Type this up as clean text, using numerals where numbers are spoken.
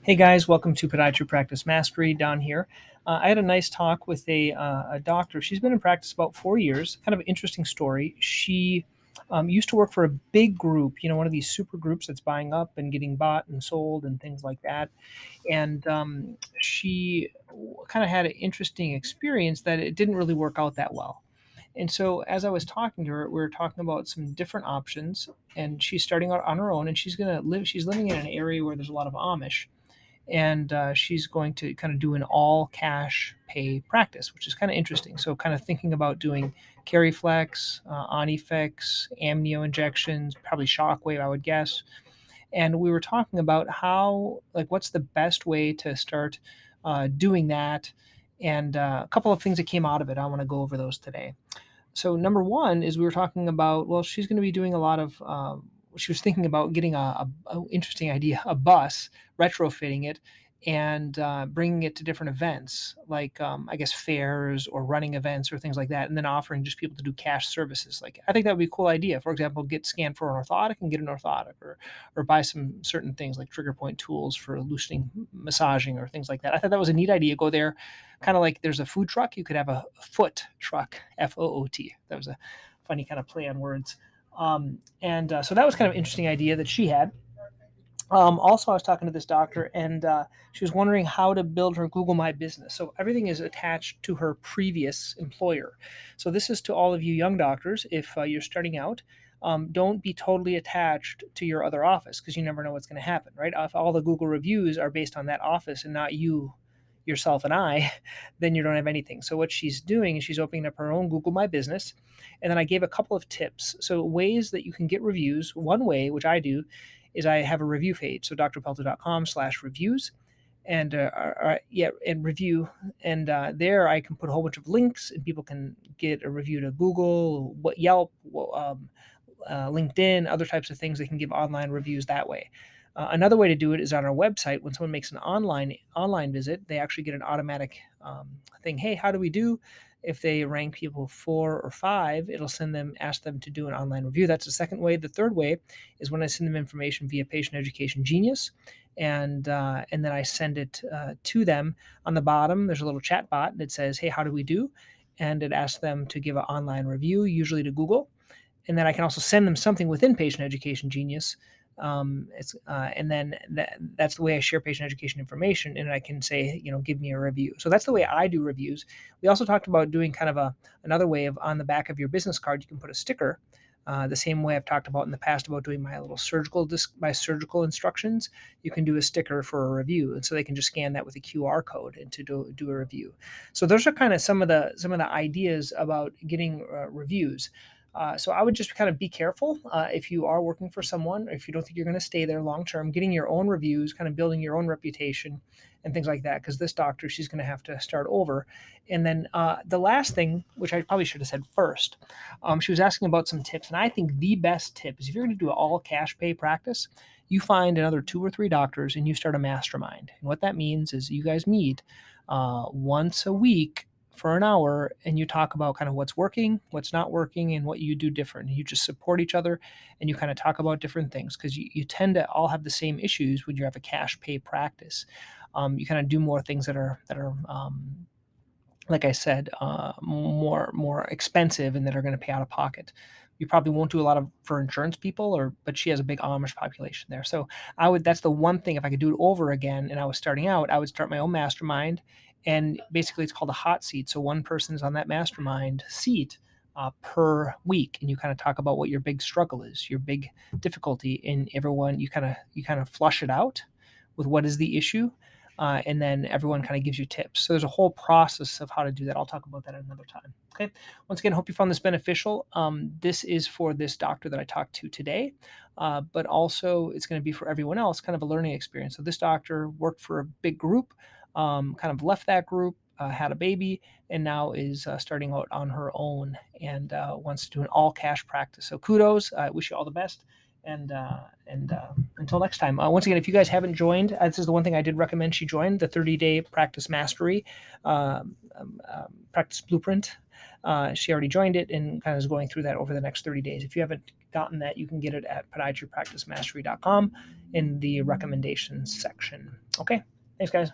Hey guys, welcome to Podiatry Practice Mastery. Don here. I had a nice talk with a doctor. She's been in practice about 4 years. Kind of an interesting story. She used to work for a big group, one of these super groups that's buying up and getting bought and sold and things like that. And she kind of had an interesting experience that it didn't really work out that well. And so as I was talking to her, we were talking about some different options. And she's starting out on her own, and she's living in an area where there's a lot of Amish, and she's going to kind of do an all cash pay practice, which is kind of interesting. So, kind of thinking about doing Cariflex, Onifix, amnio injections, probably Shockwave, I would guess. And we were talking about what's the best way to start doing that, and a couple of things that came out of it. I want to go over those today. So number one is we were talking about, well, she's going to be doing a lot of, she was thinking about getting a interesting idea, a bus, retrofitting it, and bringing it to different events, like I guess fairs or running events or things like that, and then offering just people to do cash services. Like, I think that would be a cool idea. For example, get scanned for an orthotic and get an orthotic, or buy some certain things like trigger point tools for loosening, massaging, or things like that. I thought that was a neat idea. Go there, kind of like there's a food truck. You could have a foot truck, FOOT. That was a funny kind of play on words. So that was kind of an interesting idea that she had. Also, I was talking to this doctor, and she was wondering how to build her Google My Business. So everything is attached to her previous employer. So this is to all of you young doctors. If you're starting out, don't be totally attached to your other office, because you never know what's going to happen, right? If all the Google reviews are based on that office and not you, yourself, and I, then you don't have anything. So what she's doing is she's opening up her own Google My Business. And then I gave a couple of tips. So ways that you can get reviews. One way, which I do, is I have a review page. So drpelto.com/reviews, and review. And there I can put a whole bunch of links, and people can get a review to Google, Yelp, LinkedIn, other types of things. They can give online reviews that way. Another way to do it is on our website. When someone makes an online visit, they actually get an automatic thing. Hey, how do we do? If they rank people 4 or 5, it'll ask them to do an online review. That's the second way. The third way is when I send them information via Patient Education Genius, and then I send it to them. On the bottom, there's a little chat bot that says, "Hey, how do we do?" And it asks them to give an online review, usually to Google. And then I can also send them something within Patient Education Genius. And then that's the way I share patient education information, and I can say, give me a review. So that's the way I do reviews. We also talked about doing kind of another way of, on the back of your business card, you can put a sticker. The same way I've talked about in the past about doing my little surgical instructions. You can do a sticker for a review, and so they can just scan that with a QR code and to do a review. So those are kind of some of the ideas about getting reviews. So I would just kind of be careful if you are working for someone, or if you don't think you're going to stay there long term, getting your own reviews, kind of building your own reputation and things like that. Because this doctor, she's going to have to start over. And then the last thing, which I probably should have said first, she was asking about some tips. And I think the best tip is, if you're going to do an all cash pay practice, you find another 2 or 3 doctors and you start a mastermind. And what that means is you guys meet once a week for an hour, and you talk about kind of what's working, what's not working, and what you do different. You just support each other, and you kind of talk about different things, because you tend to all have the same issues when you have a cash pay practice. You kind of do more things that are like I said, more expensive, and that are going to pay out of pocket. You probably won't do a lot for insurance people, but she has a big Amish population there. So that's the one thing, if I could do it over again and I was starting out, I would start my own mastermind. And basically it's called a hot seat. So one person is on that mastermind seat per week, and you kind of talk about what your big struggle is, your big difficulty, and everyone, you kind of flush it out with what is the issue. And then everyone kind of gives you tips. So there's a whole process of how to do that. I'll talk about that at another time. Okay. Once again, hope you found this beneficial. This is for this doctor that I talked to today, but also it's going to be for everyone else, kind of a learning experience. So this doctor worked for a big group, kind of left that group, had a baby, and now is starting out on her own, and wants to do an all cash practice. So kudos. I wish you all the best. And until next time, once again, if you guys haven't joined, this is the one thing I did recommend she join, the 30-day practice mastery practice blueprint. She already joined it and kind of is going through that over the next 30 days. If you haven't gotten that, you can get it at podiatrypracticemastery.com in the recommendations section. Okay, thanks, guys.